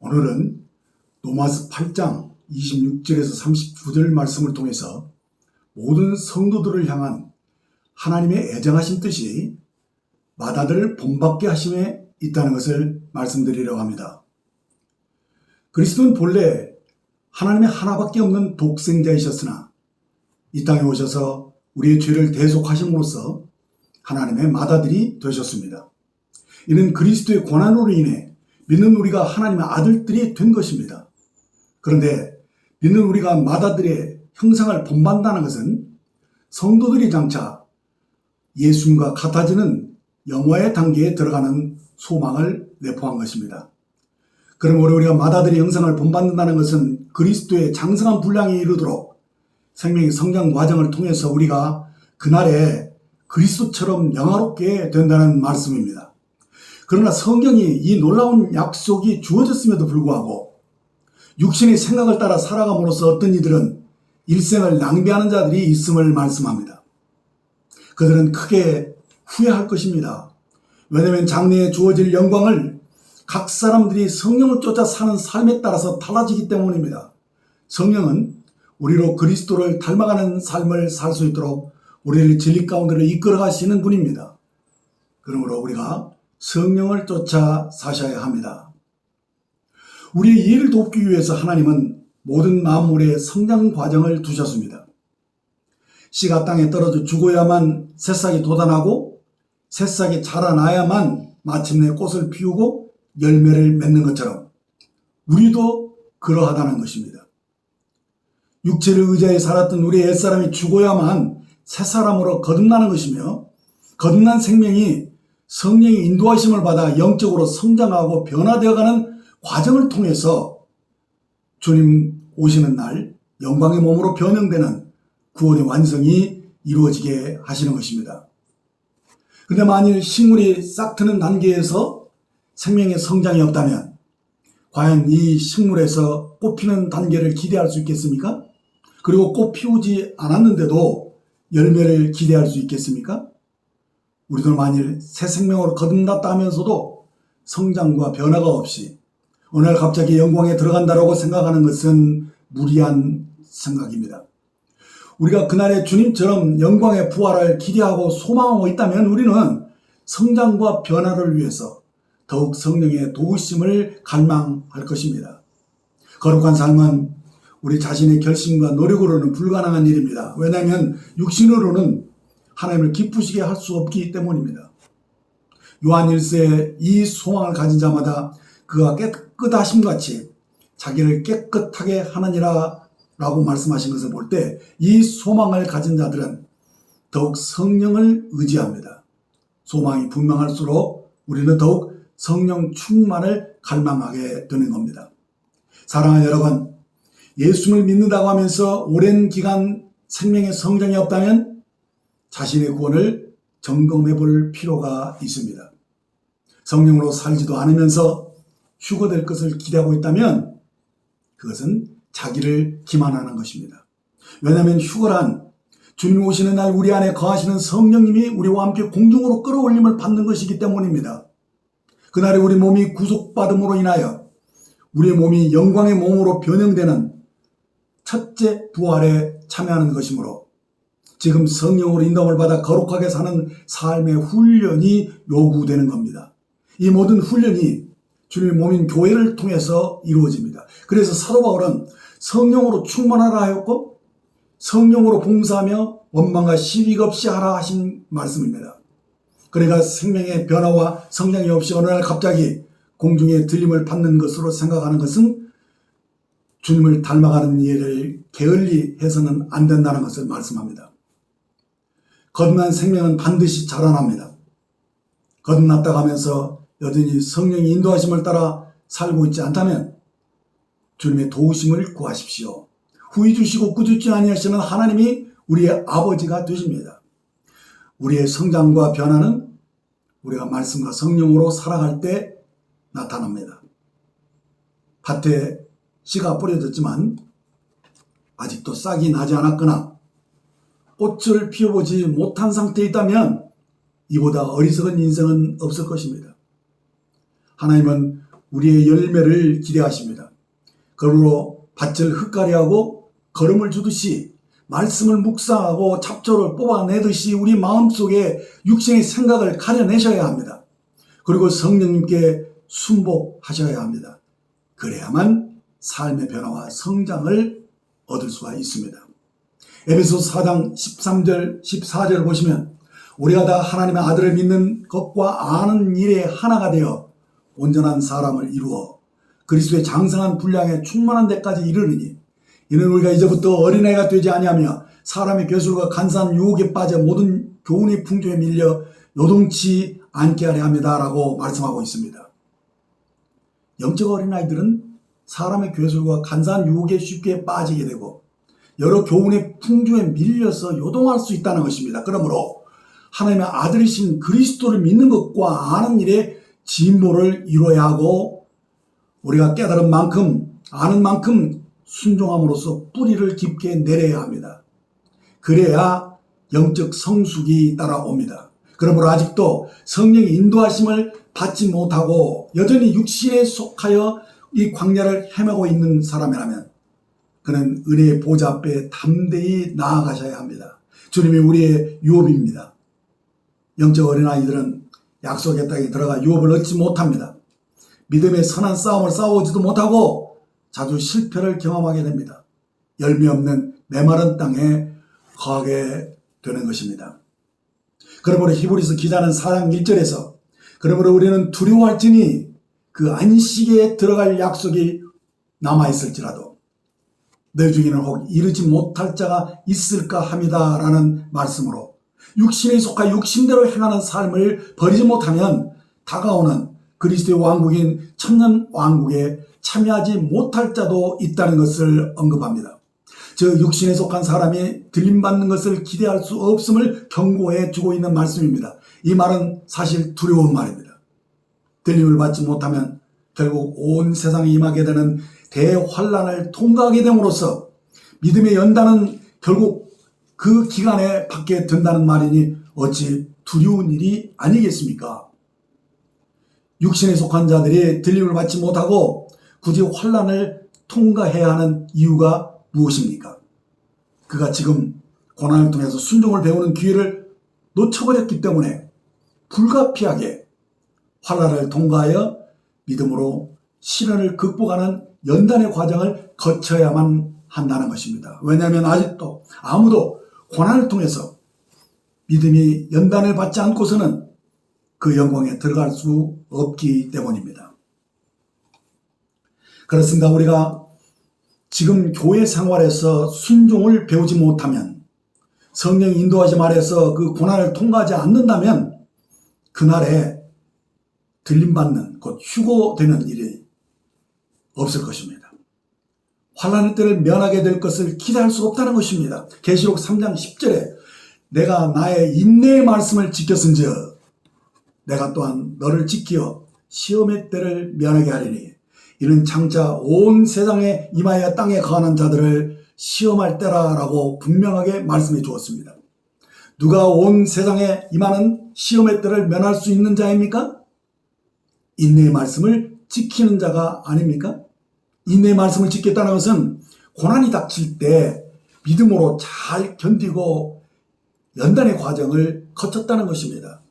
오늘은 로마서 8장 26절에서 39절 말씀을 통해서 모든 성도들을 향한 하나님의 애정하신 뜻이 마다들을 본받게 하심에 있다는 것을 말씀드리려고 합니다. 그리스도는 본래 하나님의 하나밖에 없는 독생자이셨으나 이 땅에 오셔서 우리의 죄를 대속하심으로써 하나님의 마다들이 되셨습니다. 이는 그리스도의 고난으로 인해 믿는 우리가 하나님의 아들들이 된 것입니다. 그런데 믿는 우리가 마다들의 형상을 본받는다는 것은 성도들이 장차 예수님과 같아지는 영화의 단계에 들어가는 소망을 내포한 것입니다. 그러므로 우리가 마다들의 형상을 본받는다는 것은 그리스도의 장성한 분량에 이르도록 생명의 성장 과정을 통해서 우리가 그날에 그리스도처럼 영화롭게 된다는 말씀입니다. 그러나 성경이 이 놀라운 약속이 주어졌음에도 불구하고 육신의 생각을 따라 살아감으로써 어떤 이들은 일생을 낭비하는 자들이 있음을 말씀합니다. 그들은 크게 후회할 것입니다. 왜냐하면 장래에 주어질 영광을 각 사람들이 성령을 쫓아 사는 삶에 따라서 달라지기 때문입니다. 성령은 우리로 그리스도를 닮아가는 삶을 살 수 있도록 우리를 진리 가운데로 이끌어 가시는 분입니다. 그러므로 우리가 성령을 쫓아 사셔야 합니다. 우리의 이해를 돕기 위해서 하나님은 모든 만물의 성장 과정을 두셨습니다. 씨가 땅에 떨어져 죽어야만 새싹이 돋아나고 새싹이 자라나야만 마침내 꽃을 피우고 열매를 맺는 것처럼 우리도 그러하다는 것입니다. 육체를 의지하여 살았던 우리의 옛사람이 죽어야만 새사람으로 거듭나는 것이며 거듭난 생명이 성령의 인도하심을 받아 영적으로 성장하고 변화되어가는 과정을 통해서 주님 오시는 날 영광의 몸으로 변형되는 구원의 완성이 이루어지게 하시는 것입니다. 그런데 만일 식물이 싹트는 단계에서 생명의 성장이 없다면 과연 이 식물에서 꽃 피는 단계를 기대할 수 있겠습니까? 그리고 꽃 피우지 않았는데도 열매를 기대할 수 있겠습니까? 우리도 만일 새 생명으로 거듭났다 하면서도 성장과 변화가 없이 어느 날 갑자기 영광에 들어간다고 생각하는 것은 무리한 생각입니다. 우리가 그날의 주님처럼 영광의 부활을 기대하고 소망하고 있다면 우리는 성장과 변화를 위해서 더욱 성령의 도우심을 갈망할 것입니다. 거룩한 삶은 우리 자신의 결심과 노력으로는 불가능한 일입니다. 왜냐하면 육신으로는 하나님을 기쁘시게 할 수 없기 때문입니다. 요한 1세에 이 소망을 가진 자마다 그가 깨끗하심같이 자기를 깨끗하게 하느니라 라고 말씀하신 것을 볼 때 이 소망을 가진 자들은 더욱 성령을 의지합니다. 소망이 분명할수록 우리는 더욱 성령 충만을 갈망하게 되는 겁니다. 사랑하는 여러분, 예수를 믿는다고 하면서 오랜 기간 생명의 성장이 없다면 자신의 구원을 점검해 볼 필요가 있습니다. 성령으로 살지도 않으면서 휴거될 것을 기대하고 있다면 그것은 자기를 기만하는 것입니다. 왜냐하면 휴거란 주님 오시는 날 우리 안에 거하시는 성령님이 우리와 함께 공중으로 끌어올림을 받는 것이기 때문입니다. 그날에 우리 몸이 구속받음으로 인하여 우리의 몸이 영광의 몸으로 변형되는 첫째 부활에 참여하는 것이므로 지금 성령으로 인도함을 받아 거룩하게 사는 삶의 훈련이 요구되는 겁니다. 이 모든 훈련이 주님의 몸인 교회를 통해서 이루어집니다. 그래서 사도 바울은 성령으로 충만하라 하였고 성령으로 봉사하며 원망과 시비가 없이 하라 하신 말씀입니다. 그러니까 생명의 변화와 성장이 없이 어느 날 갑자기 공중에 들림을 받는 것으로 생각하는 것은 주님을 닮아가는 일을 게을리 해서는 안 된다는 것을 말씀합니다. 거듭난 생명은 반드시 자라납니다. 거듭났다고 하면서 여전히 성령의 인도하심을 따라 살고 있지 않다면 주님의 도우심을 구하십시오. 후히 주시고 꾸짖지 아니하시는 하나님이 우리의 아버지가 되십니다. 우리의 성장과 변화는 우리가 말씀과 성령으로 살아갈 때 나타납니다. 밭에 씨가 뿌려졌지만 아직도 싹이 나지 않았거나 꽃을 피워보지 못한 상태에 있다면 이보다 어리석은 인생은 없을 것입니다. 하나님은 우리의 열매를 기대하십니다. 그러므로 밭을 흙가리하고 거름을 주듯이 말씀을 묵상하고 잡초를 뽑아내듯이 우리 마음속에 육신의 생각을 가려내셔야 합니다. 그리고 성령님께 순복하셔야 합니다. 그래야만 삶의 변화와 성장을 얻을 수가 있습니다. 에베소서 4장 13절 14절을 보시면 우리가 다 하나님의 아들을 믿는 것과 아는 일에 하나가 되어 온전한 사람을 이루어 그리스도의 장성한 분량에 충만한 데까지 이르느니 이는 우리가 이제부터 어린아이가 되지 아니하며 사람의 괴술과 간사한 유혹에 빠져 모든 교훈의 풍조에 밀려 요동치 않게 하려 합니다 라고 말씀하고 있습니다. 영적 어린아이들은 사람의 괴술과 간사한 유혹에 쉽게 빠지게 되고 여러 교훈의 풍조에 밀려서 요동할 수 있다는 것입니다. 그러므로 하나님의 아들이신 그리스도를 믿는 것과 아는 일에 진보를 이루어야 하고 우리가 깨달은 만큼 아는 만큼 순종함으로써 뿌리를 깊게 내려야 합니다. 그래야 영적 성숙이 따라옵니다. 그러므로 아직도 성령의 인도하심을 받지 못하고 여전히 육신에 속하여 이 광야를 헤매고 있는 사람이라면 그는 은혜의 보좌 앞에 담대히 나아가셔야 합니다. 주님이 우리의 유업입니다. 영적 어린아이들은 약속의 땅에 들어가 유업을 얻지 못합니다. 믿음의 선한 싸움을 싸우지도 못하고 자주 실패를 경험하게 됩니다. 열매 없는 메마른 땅에 거하게 되는 것입니다. 그러므로 히브리서 기자는 4장 1절에서 그러므로 우리는 두려워할지니 그 안식에 들어갈 약속이 남아있을지라도 너희 중에는 혹 이르지 못할 자가 있을까 합니다 라는 말씀으로 육신에 속하 육신대로 행하는 삶을 버리지 못하면 다가오는 그리스도의 왕국인 천년 왕국에 참여하지 못할 자도 있다는 것을 언급합니다. 즉 육신에 속한 사람이 들림받는 것을 기대할 수 없음을 경고해 주고 있는 말씀입니다. 이 말은 사실 두려운 말입니다. 들림을 받지 못하면 결국 온 세상에 임하게 되는 대환란을 통과하게 됨으로써 믿음의 연단은 결국 그 기간에 받게 된다는 말이니 어찌 두려운 일이 아니겠습니까? 육신에 속한 자들이 들림을 받지 못하고 굳이 환란을 통과해야 하는 이유가 무엇입니까? 그가 지금 고난을 통해서 순종을 배우는 기회를 놓쳐버렸기 때문에 불가피하게 환란을 통과하여 믿음으로 시련을 극복하는 연단의 과정을 거쳐야만 한다는 것입니다. 왜냐하면 아직도 아무도 고난을 통해서 믿음이 연단을 받지 않고서는 그 영광에 들어갈 수 없기 때문입니다. 그렇습니다. 우리가 지금 교회 생활에서 순종을 배우지 못하면 성령 인도하심 아래서 그 고난을 통과하지 않는다면 그날에 들림받는 곧 휴고되는 일이 없을 것입니다. 환난의 때를 면하게 될 것을 기대할 수 없다는 것입니다. 계시록 3장 10절에 내가 나의 인내의 말씀을 지켰은즉 내가 또한 너를 지키어 시험의 때를 면하게 하리니 이는 장차 온 세상에 임하여 땅에 거하는 자들을 시험할 때라라고 분명하게 말씀해 주었습니다. 누가 온 세상에 임하는 시험의 때를 면할 수 있는 자입니까? 인내의 말씀을 지키는 자가 아닙니까? 인내의 말씀을 지켰다는 것은 고난이 닥칠 때 믿음으로 잘 견디고 연단의 과정을 거쳤다는 것입니다.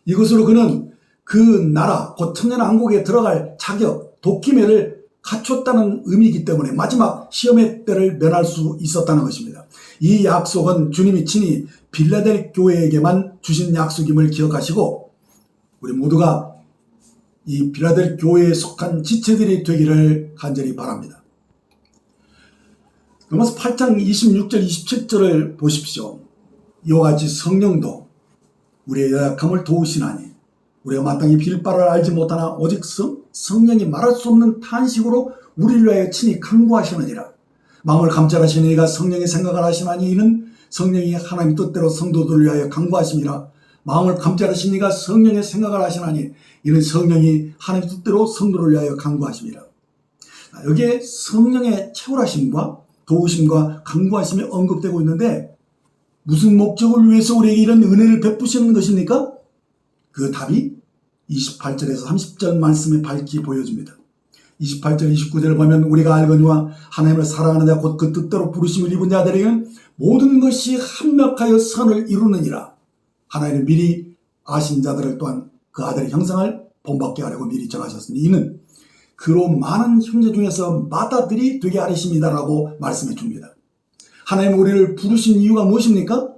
이것으로 그는 그 나라 곧 천년왕국에 들어갈 자격, 도끼매를 갖췄다는 의미이기 때문에 마지막 시험의 때를 면할 수 있었다는 것입니다. 이 약속은 주님이 친히 빌라델 교회에게만 주신 약속임을 기억하시고 우리 모두가 이 빌라델 교회에 속한 지체들이 되기를 간절히 바랍니다. 로마서 8장 26절 27절을 보십시오. 이와 같이 성령도 우리의 연약함을 도우시나니 우리가 마땅히 빌 바를 알지 못하나 오직 성령이 말할 수 없는 탄식으로 우리를 위하여 친히 간구하시느니라. 마음을 감찰하시는 이가 성령의 생각을 하시나니 이는 성령이 하나님 뜻대로 성도들을 위하여 간구하심이라. 마음을 감찰하시는 이가 성령의 생각을 하시나니 이는 성령이 하나님 뜻대로 성도를 위하여 간구하심이라. 여기에 성령의 채울하심과 도우심과 간구하심이 언급되고 있는데 무슨 목적을 위해서 우리에게 이런 은혜를 베푸시는 것입니까? 그 답이 28절에서 30절 말씀에 밝히 보여집니다. 28절 29절을 보면 우리가 알거니와 하나님을 사랑하는 자 곧 그 뜻대로 부르심을 입은 자들에게는 모든 것이 합력하여 선을 이루느니라. 하나님은 미리 아신 자들을 또한 그 아들의 형상을 본받게 하려고 미리 정하셨으니 이는 그로 많은 형제 중에서 맏아들이 되게 하리심이다라고 말씀해 줍니다. 하나님 우리를 부르신 이유가 무엇입니까?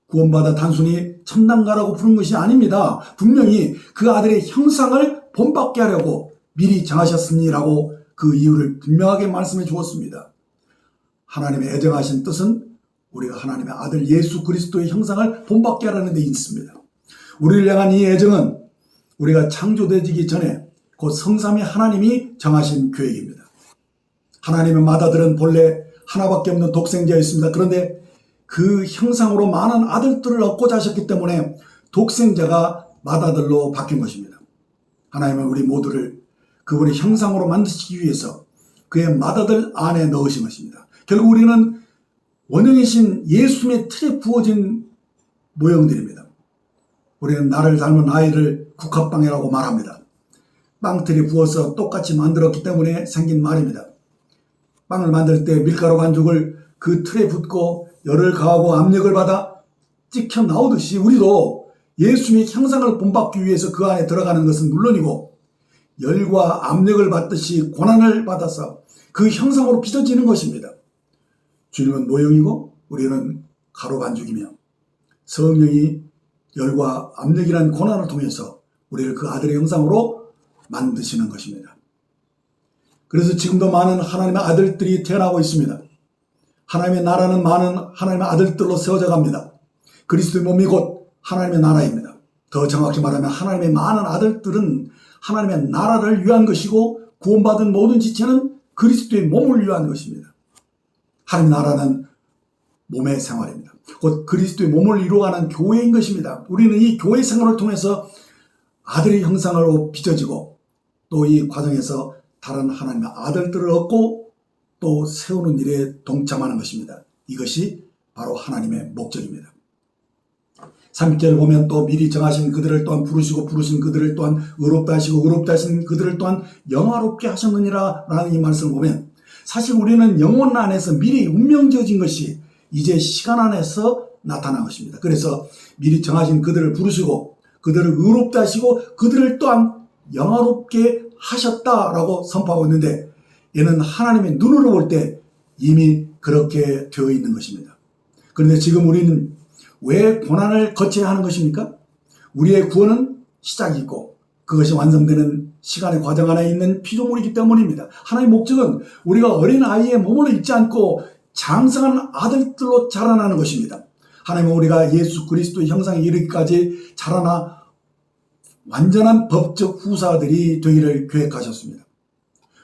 구원받아 단순히 천당가라고 부른 것이 아닙니다. 분명히 그 아들의 형상을 본받게 하려고 미리 정하셨으니라고 그 이유를 분명하게 말씀해 주었습니다. 하나님의 애정하신 뜻은 우리가 하나님의 아들 예수 그리스도의 형상을 본받게 하라는 데 있습니다. 우리를 향한 이 애정은 우리가 창조되기 전에 곧 성삼위 하나님이 정하신 계획입니다. 하나님의 맏아들은 본래 하나밖에 없는 독생자였습니다. 그런데 그 형상으로 많은 아들들을 얻고자 하셨기 때문에 독생자가 맏아들로 바뀐 것입니다. 하나님은 우리 모두를 그분의 형상으로 만드시기 위해서 그의 맏아들 안에 넣으신 것입니다. 결국 우리는 원형이신 예수님의 틀에 부어진 모형들입니다. 우리는 나를 닮은 아이를 국화빵이라고 말합니다. 빵틀에 부어서 똑같이 만들었기 때문에 생긴 말입니다. 빵을 만들 때 밀가루 반죽을 그 틀에 붓고 열을 가하고 압력을 받아 찍혀 나오듯이 우리도 예수님의 형상을 본받기 위해서 그 안에 들어가는 것은 물론이고 열과 압력을 받듯이 고난을 받아서 그 형상으로 빚어지는 것입니다. 주님은 모형이고 우리는 가루 반죽이며 성령이 열과 압력이라는 고난을 통해서 우리를 그 아들의 형상으로 만드시는 것입니다. 그래서 지금도 많은 하나님의 아들들이 태어나고 있습니다. 하나님의 나라는 많은 하나님의 아들들로 세워져 갑니다. 그리스도의 몸이 곧 하나님의 나라입니다. 더 정확히 말하면 하나님의 많은 아들들은 하나님의 나라를 위한 것이고 구원받은 모든 지체는 그리스도의 몸을 위한 것입니다. 하나님의 나라는 몸의 생활입니다. 곧 그리스도의 몸을 이루어가는 교회인 것입니다. 우리는 이 교회 생활을 통해서 아들의 형상으로 빚어지고 또 이 과정에서 다른 하나님의 아들들을 얻고 또 세우는 일에 동참하는 것입니다. 이것이 바로 하나님의 목적입니다. 3절을 보면 또 미리 정하신 그들을 또한 부르시고 부르신 그들을 또한 의롭다 하시고 의롭다 하신 그들을 또한 영화롭게 하셨느니라 라는 이 말씀을 보면 사실 우리는 영혼 안에서 미리 운명지어진 것이 이제 시간 안에서 나타난 것입니다. 그래서 미리 정하신 그들을 부르시고 그들을 의롭다 하시고 그들을 또한 영화롭게 하셨다라고 선포하고 있는데 이는 하나님의 눈으로 볼 때 이미 그렇게 되어 있는 것입니다. 그런데 지금 우리는 왜 고난을 거쳐야 하는 것입니까? 우리의 구원은 시작이 있고 그것이 완성되는 시간의 과정 안에 있는 피조물이기 때문입니다. 하나님의 목적은 우리가 어린아이의 몸으로 있지 않고 장성한 아들들로 자라나는 것입니다. 하나님은 우리가 예수 그리스도의 형상에 이르기까지 자라나 완전한 법적 후사들이 되기를 계획하셨습니다.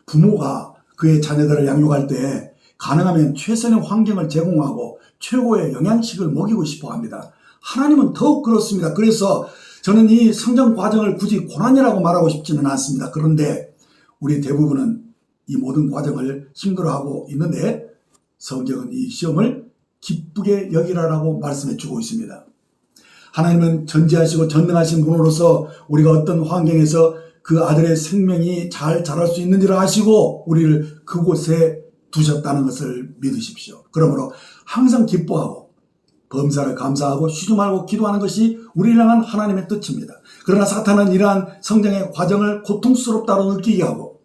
부모가 그의 자녀들을 양육할 때 가능하면 최선의 환경을 제공하고 최고의 영양식을 먹이고 싶어 합니다. 하나님은 더욱 그렇습니다. 그래서 저는 이 성장 과정을 굳이 고난이라고 말하고 싶지는 않습니다. 그런데 우리 대부분은 이 모든 과정을 힘들어하고 있는데 성경은 이 시험을 기쁘게 여기라라고 말씀해 주고 있습니다. 하나님은 전지하시고 전능하신 분으로서 우리가 어떤 환경에서 그 아들의 생명이 잘 자랄 수 있는지를 아시고 우리를 그곳에 두셨다는 것을 믿으십시오. 그러므로 항상 기뻐하고 범사를 감사하고 쉬지 말고 기도하는 것이 우리를 향한 하나님의 뜻입니다. 그러나 사탄은 이러한 성장의 과정을 고통스럽다고 느끼게 하고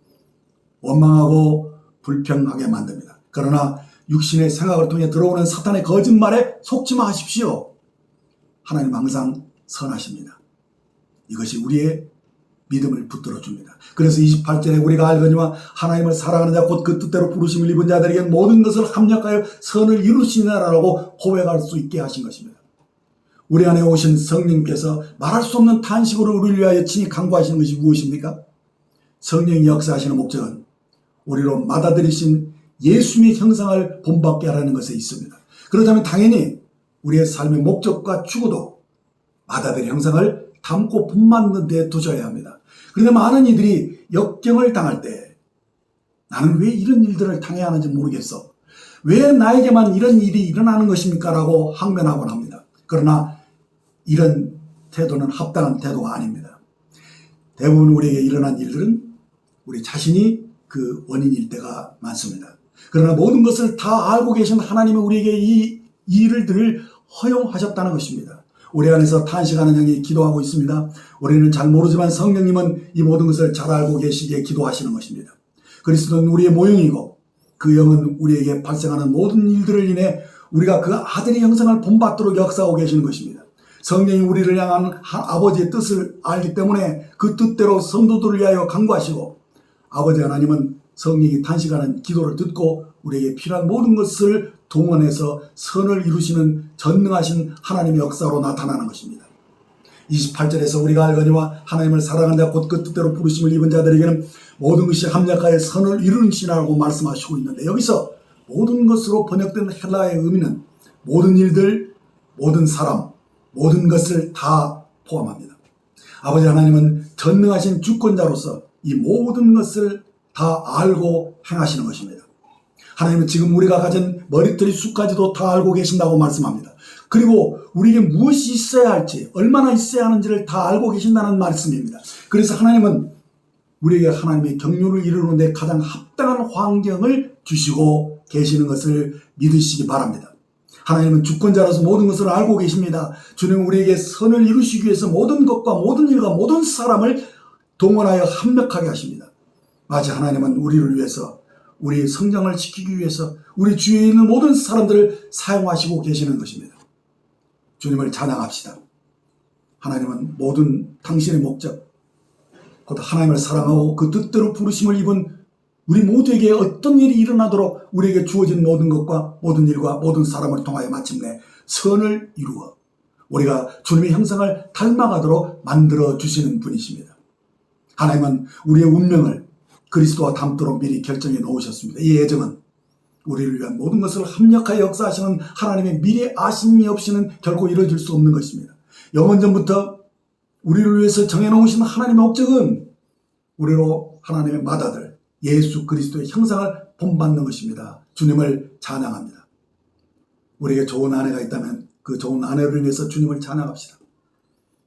원망하고 불평하게 만듭니다. 그러나 육신의 생각을 통해 들어오는 사탄의 거짓말에 속지 마십시오. 하나님 항상 선하십니다. 이것이 우리의 믿음을 붙들어 줍니다. 그래서 28절에 우리가 알거니와 하나님을 사랑하는 자 곧 그 뜻대로 부르심을 입은 자들에게 모든 것을 합력하여 선을 이루시나라고 고백할 수 있게 하신 것입니다. 우리 안에 오신 성령께서 말할 수 없는 탄식으로 우리를 위하여 친히 간구하시는 것이 무엇입니까? 성령이 역사하시는 목적은 우리로 맏아들이신 예수님의 형상을 본받게 하라는 것에 있습니다. 그렇다면 당연히 우리의 삶의 목적과 추구도 맏아들의 형상을 담고 본받는 데 두셔야 합니다. 그런데 많은 이들이 역경을 당할 때 나는 왜 이런 일들을 당해야 하는지 모르겠어. 왜 나에게만 이런 일이 일어나는 것입니까? 라고 항변하곤 합니다. 그러나 이런 태도는 합당한 태도가 아닙니다. 대부분 우리에게 일어난 일들은 우리 자신이 그 원인일 때가 많습니다. 그러나 모든 것을 다 알고 계신 하나님이 우리에게 이 일을 늘 허용하셨다는 것입니다. 우리 안에서 탄식하는 영이 기도하고 있습니다. 우리는 잘 모르지만 성령님은 이 모든 것을 잘 알고 계시기에 기도하시는 것입니다. 그리스도는 우리의 모형이고 그 영은 우리에게 발생하는 모든 일들을 인해 우리가 그 아들의 형상을 본받도록 역사하고 계시는 것입니다. 성령이 우리를 향한 아버지의 뜻을 알기 때문에 그 뜻대로 성도들을 위하여 간구하시고 아버지 하나님은 성령이 탄식하는 기도를 듣고 우리에게 필요한 모든 것을 동원해서 선을 이루시는 전능하신 하나님의 역사로 나타나는 것입니다. 28절에서 우리가 알거니와 하나님을 사랑하는 자 곧 그 뜻대로 부르심을 입은 자들에게는 모든 것이 합력하여 선을 이루시라고 말씀하시고 있는데 여기서 모든 것으로 번역된 헬라어의 의미는 모든 일들, 모든 사람, 모든 것을 다 포함합니다. 아버지 하나님은 전능하신 주권자로서 이 모든 것을 다 알고 행하시는 것입니다. 하나님은 지금 우리가 가진 머리털이 숱까지도 다 알고 계신다고 말씀합니다. 그리고 우리에게 무엇이 있어야 할지, 얼마나 있어야 하는지를 다 알고 계신다는 말씀입니다. 그래서 하나님은 우리에게 하나님의 경륜을 이루는데 가장 합당한 환경을 주시고 계시는 것을 믿으시기 바랍니다. 하나님은 주권자로서 모든 것을 알고 계십니다. 주님은 우리에게 선을 이루시기 위해서 모든 것과 모든 일과 모든 사람을 동원하여 합력하게 하십니다. 마치 하나님은 우리를 위해서 우리의 성장을 지키기 위해서 우리 주위에 있는 모든 사람들을 사용하시고 계시는 것입니다. 주님을 찬양합시다. 하나님은 모든 당신의 목적, 곧 하나님을 사랑하고 그 뜻대로 부르심을 입은 우리 모두에게 어떤 일이 일어나도록 우리에게 주어진 모든 것과 모든 일과 모든 사람을 통하여 마침내 선을 이루어 우리가 주님의 형상을 닮아가도록 만들어 주시는 분이십니다. 하나님은 우리의 운명을 그리스도와 닮도록 미리 결정해 놓으셨습니다. 이 예정은 우리를 위한 모든 것을 합력하여 역사하시는 하나님의 미래 아심이 없이는 결코 이루어질 수 없는 것입니다. 영원전부터 우리를 위해서 정해놓으신 하나님의 목적은 우리로 하나님의 맏아들 예수 그리스도의 형상을 본받는 것입니다. 주님을 찬양합니다. 우리에게 좋은 아내가 있다면 그 좋은 아내를 위해서 주님을 찬양합시다.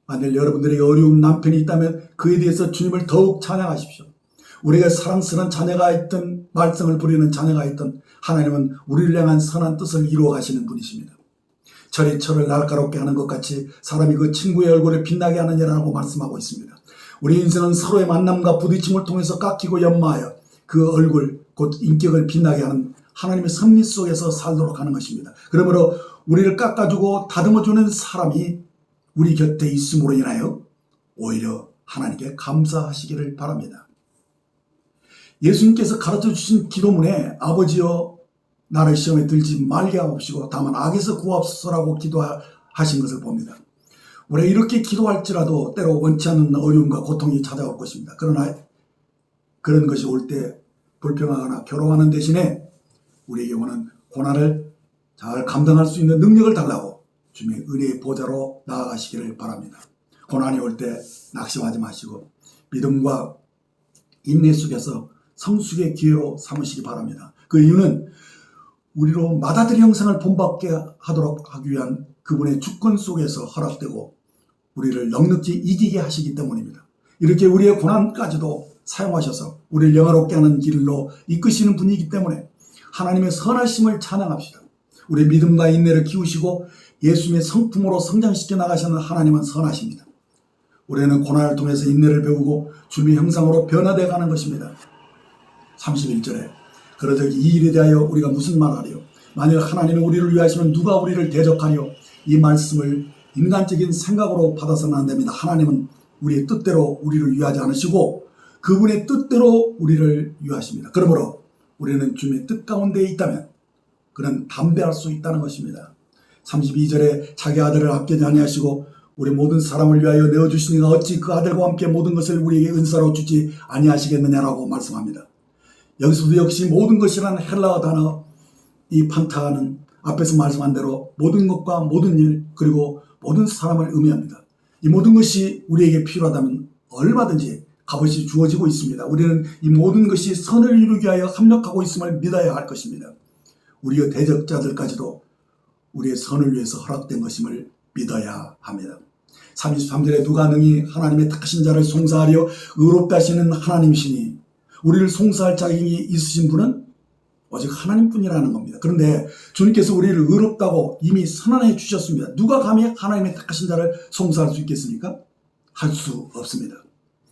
만일 여러분들에게 어려운 남편이 있다면 그에 대해서 주님을 더욱 찬양하십시오. 우리가 사랑스러운 자녀가 있든 말썽을 부리는 자녀가 있든 하나님은 우리를 향한 선한 뜻을 이루어 가시는 분이십니다. 철이 철을 날카롭게 하는 것 같이 사람이 그 친구의 얼굴을 빛나게 하느냐라고 말씀하고 있습니다. 우리 인생은 서로의 만남과 부딪힘을 통해서 깎이고 연마하여 그 얼굴 곧 인격을 빛나게 하는 하나님의 섭리 속에서 살도록 하는 것입니다. 그러므로 우리를 깎아주고 다듬어주는 사람이 우리 곁에 있음으로 인하여 오히려 하나님께 감사하시기를 바랍니다. 예수님께서 가르쳐주신 기도문에 아버지여 나를 시험에 들지 말게 하옵시고 다만 악에서 구하옵소서라고 기도하신 것을 봅니다. 우리가 이렇게 기도할지라도 때로 원치 않는 어려움과 고통이 찾아올 것입니다. 그러나 그런 것이 올 때 불평하거나 괴로워하는 대신에 우리에게 오는 고난을 잘 감당할 수 있는 능력을 달라고 주님의 은혜의 보좌로 나아가시기를 바랍니다. 고난이 올 때 낙심하지 마시고 믿음과 인내 속에서 성숙의 기회로 삼으시기 바랍니다. 그 이유는 우리로 맏아들의 형상을 본받게 하도록 하기 위한 그분의 주권 속에서 허락되고 우리를 넉넉히 이기게 하시기 때문입니다. 이렇게 우리의 고난까지도 사용하셔서 우리를 영화롭게 하는 길로 이끄시는 분이기 때문에 하나님의 선하심을 찬양합시다. 우리의 믿음과 인내를 키우시고 예수님의 성품으로 성장시켜 나가시는 하나님은 선하십니다. 우리는 고난을 통해서 인내를 배우고 주님의 형상으로 변화되어 가는 것입니다. 31절에 그러즉 이 일에 대하여 우리가 무슨 말하리요? 만일 하나님이 우리를 위하시면 누가 우리를 대적하리요? 이 말씀을 인간적인 생각으로 받아서는 안 됩니다. 하나님은 우리의 뜻대로 우리를 위하지 않으시고 그분의 뜻대로 우리를 위하십니다. 그러므로 우리는 주님의 뜻 가운데 있다면 그는 담대할 수 있다는 것입니다. 32절에 자기 아들을 아끼지 아니하시고 우리 모든 사람을 위하여 내어주시니가 어찌 그 아들과 함께 모든 것을 우리에게 은사로 주지 아니하시겠느냐라고 말씀합니다. 여기서도 역시 모든 것이라는 헬라어 단어 이 판타는 앞에서 말씀한 대로 모든 것과 모든 일 그리고 모든 사람을 의미합니다. 이 모든 것이 우리에게 필요하다면 얼마든지 값없이 주어지고 있습니다. 우리는 이 모든 것이 선을 이루기 위하여 합력하고 있음을 믿어야 할 것입니다. 우리의 대적자들까지도 우리의 선을 위해서 허락된 것임을 믿어야 합니다. 33절에 누가 능히 하나님의 택하신 자를 송사하려 의롭다 하시는 하나님이시니 우리를 송사할 자격이 있으신 분은 오직 하나님뿐이라는 겁니다. 그런데 주님께서 우리를 의롭다고 이미 선언해 주셨습니다. 누가 감히 하나님의 택하신 자를 송사할 수 있겠습니까? 할 수 없습니다.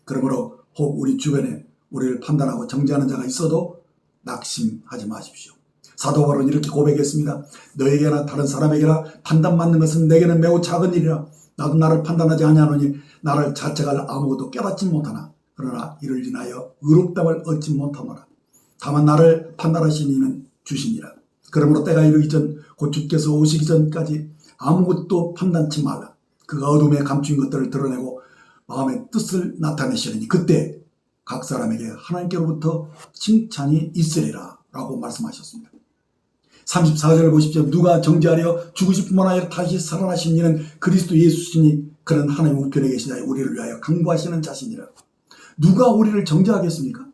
그러므로 혹 우리 주변에 우리를 판단하고 정죄하는 자가 있어도 낙심하지 마십시오. 사도 바울은 이렇게 고백했습니다. 너에게나 다른 사람에게나 판단받는 것은 내게는 매우 작은 일이라. 나도 나를 판단하지 아니하노니 나를 자책할 아무것도 깨닫지 못하나 그러나 이를 인하여 의롭다함을 얻지 못하노라. 다만 나를 판단하신 이는 주시니라. 그러므로 때가 이르기 전 곧 주께서 오시기 전까지 아무것도 판단치 말라. 그가 어둠에 감추인 것들을 드러내고 마음의 뜻을 나타내시리니 그때 각 사람에게 하나님께로부터 칭찬이 있으리라 라고 말씀하셨습니다. 34절을 보십시오. 누가 정죄하려 죽으실 뿐만 아니라 다시 살아나신 이는 그리스도 예수시니 그는 하나님 우편에 계시나 우리를 위하여 강구하시는 자신이라. 누가 우리를 정죄하겠습니까?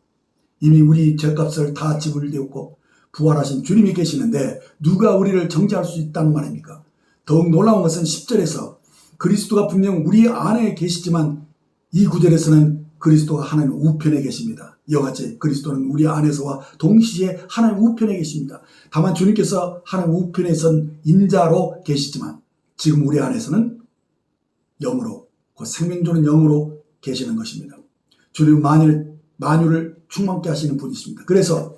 이미 우리 죄값을 다 지불되었고 부활하신 주님이 계시는데 누가 우리를 정죄할 수 있다는 말입니까? 더욱 놀라운 것은 10절에서 그리스도가 분명 우리 안에 계시지만 이 구절에서는 그리스도가 하나님 우편에 계십니다. 이와 같이 그리스도는 우리 안에서와 동시에 하나님 우편에 계십니다. 다만 주님께서 하나님 우편에 선 인자로 계시지만 지금 우리 안에서는 영으로, 그 생명 주는 영으로 계시는 것입니다. 주님 만유를 충만케 하시는 분이십니다. 그래서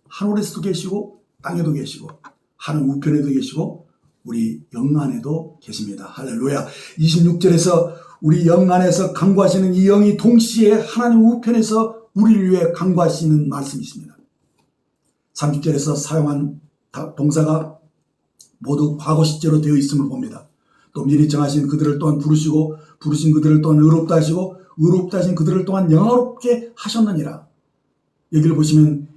하늘에서도 계시고 땅에도 계시고 하나님 우편에도 계시고 우리 영 안에도 계십니다. 할렐루야. 26절에서 우리 영 안에서 강구하시는 이 영이 동시에 하나님 우편에서 우리를 위해 강구하시는 말씀이십니다. 30절에서 사용한 동사가 모두 과거 시제로 되어 있음을 봅니다. 또 미리 정하신 그들을 또한 부르시고 부르신 그들을 또한 의롭다 하시고 의롭다 하신 그들을 또한 영화롭게 하셨느니라. 여기를 보시면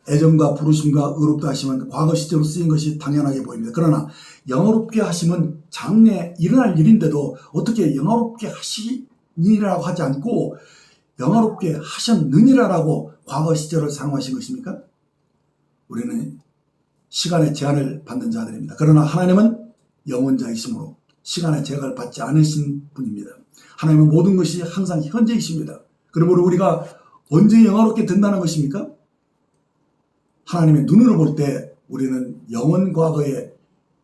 애정과 부르심과 의롭다 하심은 과거 시제로 쓰인 것이 당연하게 보입니다. 그러나 영화롭게 하심은 장래에 일어날 일인데도 어떻게 영화롭게 하시니라고 하지 않고 영화롭게 하셨느니라라고 과거 시제를 사용하신 것입니까? 우리는 시간의 제한을 받는 자들입니다. 그러나 하나님은 영원자이시므로 시간의 제약을 받지 않으신 분입니다. 하나님은 모든 것이 항상 현재이십니다. 그러므로 우리가 언제 영화롭게 된다는 것입니까? 하나님의 눈으로 볼 때 우리는 영원 과거에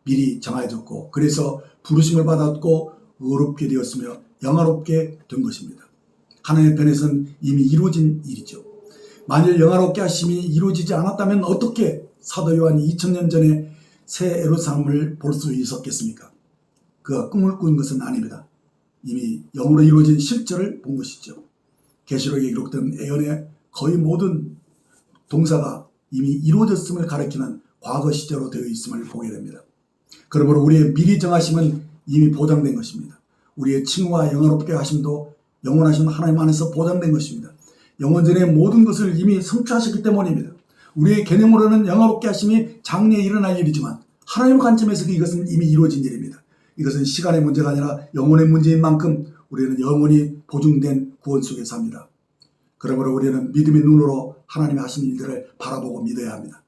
미리 정해졌고 그래서 부르심을 받았고 의롭게 되었으며 영화롭게 된 것입니다. 하나님의 편에서는 이미 이루어진 일이죠. 만일 영화롭게 하심이 이루어지지 않았다면 어떻게 사도 요한이 2000년 전에 새 예루살렘을 볼 수 있었겠습니까? 그가 꿈을 꾼 것은 아닙니다. 이미 영으로 이루어진 실제를 본 것이죠. 계시록에 기록된 예언의 거의 모든 동사가 이미 이루어졌음을 가리키는 과거 시제로 되어 있음을 보게 됩니다. 그러므로 우리의 미리 정하심은 이미 보장된 것입니다. 우리의 칭과 영화롭게 하심도 영원하신 하나님 안에서 보장된 것입니다. 영원전의 모든 것을 이미 성취하셨기 때문입니다. 우리의 개념으로는 영화롭게 하심이 장래에 일어날 일이지만 하나님 관점에서 이것은 이미 이루어진 일입니다. 이것은 시간의 문제가 아니라 영혼의 문제인 만큼 우리는 영원히 보증된 구원 속에 삽니다. 그러므로 우리는 믿음의 눈으로 하나님이 하신 일들을 바라보고 믿어야 합니다.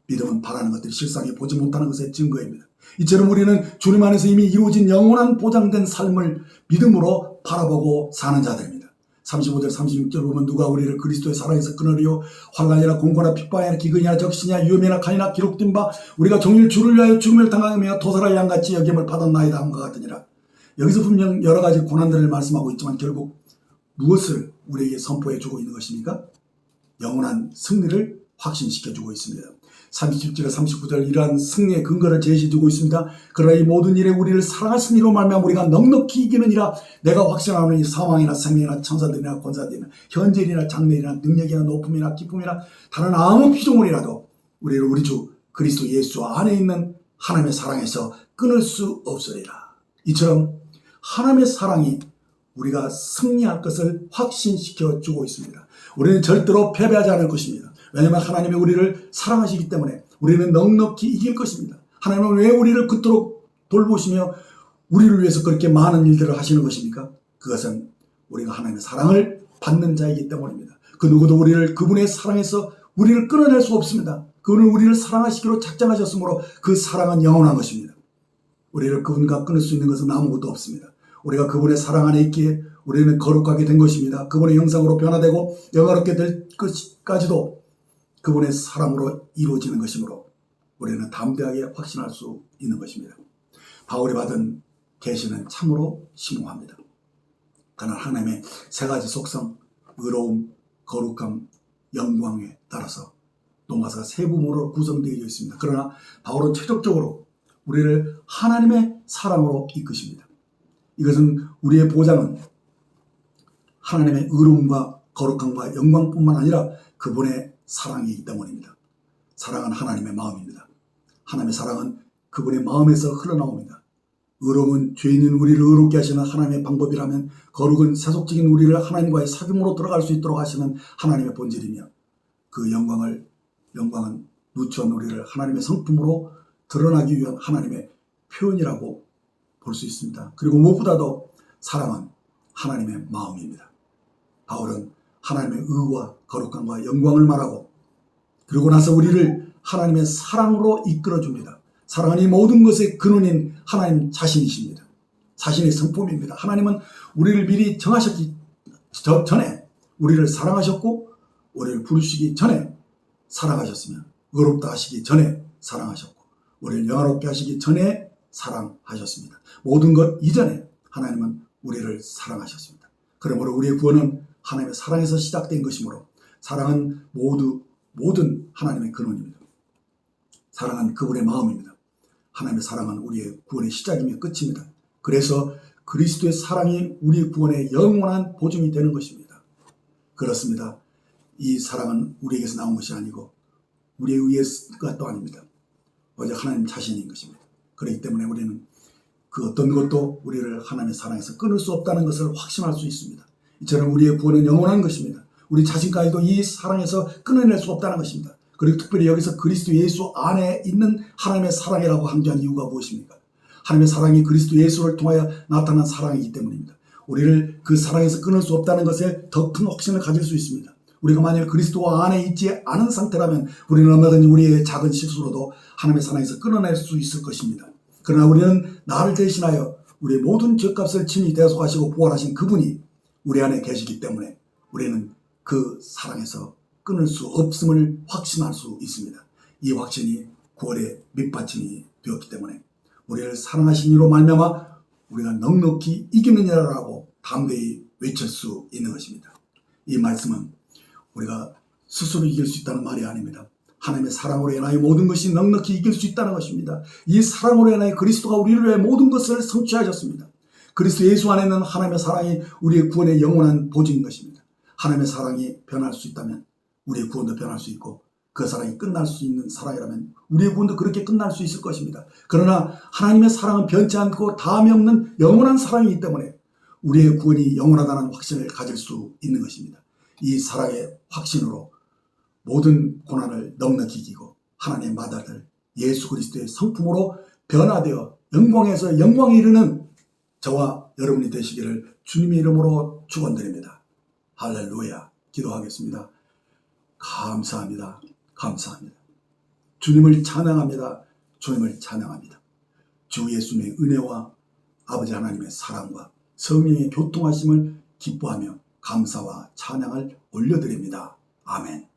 믿음은 바라는 것들이 실상에 보지 못하는 것의 증거입니다. 이처럼 우리는 주님 안에서 이미 이루어진 영원한 보장된 삶을 믿음으로 바라보고 사는 자들입니다. 35절 36절 보면 누가 우리를 그리스도의 사랑에서 끊으리요 환난이나 공고나 핍박이나 기근이나 적신이나 위험이나 칼이나 기록된 바 우리가 종일 주를 위하여 죽음을 당하며 도살할 양같이 여김을 받았나이다 함과 같으니라. 여기서 분명 여러 가지 고난들을 말씀하고 있지만 결국 무엇을 우리에게 선포해 주고 있는 것입니까? 영원한 승리를 확신시켜주고 있습니다. 37절 39절 이러한 승리의 근거를 제시해주고 있습니다. 그러나 이 모든 일에 우리를 사랑하신 이로 말미암아 우리가 넉넉히 이기느니라. 내가 확신하노니 사망이나 생명이나 천사들이나 권사들이나 현재일이나 장래일이나 능력이나 높음이나 기쁨이나 다른 아무 피조물이라도 우리를 우리 주 그리스도 예수 안에 있는 하나님의 사랑에서 끊을 수 없으리라. 이처럼 하나님의 사랑이 우리가 승리할 것을 확신시켜 주고 있습니다. 우리는 절대로 패배하지 않을 것입니다. 왜냐하면 하나님이 우리를 사랑하시기 때문에 우리는 넉넉히 이길 것입니다. 하나님은 왜 우리를 그토록 돌보시며 우리를 위해서 그렇게 많은 일들을 하시는 것입니까? 그것은 우리가 하나님의 사랑을 받는 자이기 때문입니다. 그 누구도 우리를 그분의 사랑에서 우리를 끊어낼 수 없습니다. 그분은 우리를 사랑하시기로 작정하셨으므로 그 사랑은 영원한 것입니다. 우리를 그분과 끊을 수 있는 것은 아무것도 없습니다. 우리가 그분의 사랑 안에 있기에 우리는 거룩하게 된 것입니다. 그분의 형상으로 변화되고 영화롭게 될 것까지도 그분의 사랑으로 이루어지는 것이므로 우리는 담대하게 확신할 수 있는 것입니다. 바울이 받은 계시는 참으로 심오합니다. 그는 하나님의 세 가지 속성, 의로움, 거룩함, 영광에 따라서 로마서가 세 부분으로 구성되어 있습니다. 그러나 바울은 최종적으로 우리를 하나님의 사랑으로 이끄십니다. 이것은 우리의 보장은 하나님의 의로움과 거룩함과 영광뿐만 아니라 그분의 사랑이기 때문입니다. 사랑은 하나님의 마음입니다. 하나님의 사랑은 그분의 마음에서 흘러나옵니다. 의로움은 죄인인 우리를 의롭게 하시는 하나님의 방법이라면 거룩은 세속적인 우리를 하나님과의 사귐으로 들어갈 수 있도록 하시는 하나님의 본질이며 그 영광은 누추한 우리를 하나님의 성품으로 드러나기 위한 하나님의 표현이라고 볼 수 있습니다. 그리고 무엇보다도 사랑은 하나님의 마음입니다. 바울은 하나님의 의와 거룩함과 영광을 말하고 그리고 나서 우리를 하나님의 사랑으로 이끌어줍니다. 사랑은 이 모든 것의 근원인 하나님 자신이십니다. 자신의 성품입니다. 하나님은 우리를 미리 정하셨기 전에 우리를 사랑하셨고 우리를 부르시기 전에 사랑하셨으며 의롭다 하시기 전에 사랑하셨고 우리를 영화롭게 하시기 전에 사랑하셨습니다. 모든 것 이전에 하나님은 우리를 사랑하셨습니다. 그러므로 우리의 구원은 하나님의 사랑에서 시작된 것이므로 사랑은 모든 하나님의 근원입니다. 사랑은 그분의 마음입니다. 하나님의 사랑은 우리의 구원의 시작이며 끝입니다. 그래서 그리스도의 사랑이 우리의 구원의 영원한 보증이 되는 것입니다. 그렇습니다. 이 사랑은 우리에게서 나온 것이 아니고 우리에 의해서가 또 아닙니다. 오직 하나님 자신인 것입니다. 그렇기 때문에 우리는 그 어떤 것도 우리를 하나님의 사랑에서 끊을 수 없다는 것을 확신할 수 있습니다. 이처럼 우리의 구원은 영원한 것입니다. 우리 자신까지도 이 사랑에서 끊어낼 수 없다는 것입니다. 그리고 특별히 여기서 그리스도 예수 안에 있는 하나님의 사랑이라고 강조한 이유가 무엇입니까? 하나님의 사랑이 그리스도 예수를 통하여 나타난 사랑이기 때문입니다. 우리를 그 사랑에서 끊을 수 없다는 것에 더 큰 확신을 가질 수 있습니다. 우리가 만약 그리스도 안에 있지 않은 상태라면 우리는 얼마든지 우리의 작은 실수로도 하나님의 사랑에서 끊어낼 수 있을 것입니다. 그러나 우리는 나를 대신하여 우리의 모든 죄값을 친히 대속하시고 부활하신 그분이 우리 안에 계시기 때문에 우리는 그 사랑에서 끊을 수 없음을 확신할 수 있습니다. 이 확신이 구원의 밑받침이 되었기 때문에 우리를 사랑하신 이로 말미암아 우리가 넉넉히 이기느냐라고 담대히 외칠 수 있는 것입니다. 이 말씀은 우리가 스스로 이길 수 있다는 말이 아닙니다. 하나님의 사랑으로 인하여 모든 것이 넉넉히 이길 수 있다는 것입니다. 이 사랑으로 인하여 그리스도가 우리를 위해 모든 것을 성취하셨습니다. 그리스도 예수 안에 있는 하나님의 사랑이 우리의 구원의 영원한 보증인 것입니다. 하나님의 사랑이 변할 수 있다면 우리의 구원도 변할 수 있고 그 사랑이 끝날 수 있는 사랑이라면 우리의 구원도 그렇게 끝날 수 있을 것입니다. 그러나 하나님의 사랑은 변치 않고 다함이 없는 영원한 사랑이기 때문에 우리의 구원이 영원하다는 확신을 가질 수 있는 것입니다. 이 사랑의 확신으로 모든 고난을 넉넉히 이기고 하나님의 맏아들 예수 그리스도의 성품으로 변화되어 영광에서 영광에 이르는 저와 여러분이 되시기를 주님의 이름으로 축원드립니다. 할렐루야. 기도하겠습니다. 감사합니다. 감사합니다. 주님을 찬양합니다. 주님을 찬양합니다. 주 예수님의 은혜와 아버지 하나님의 사랑과 성령의 교통하심을 기뻐하며 감사와 찬양을 올려드립니다. 아멘.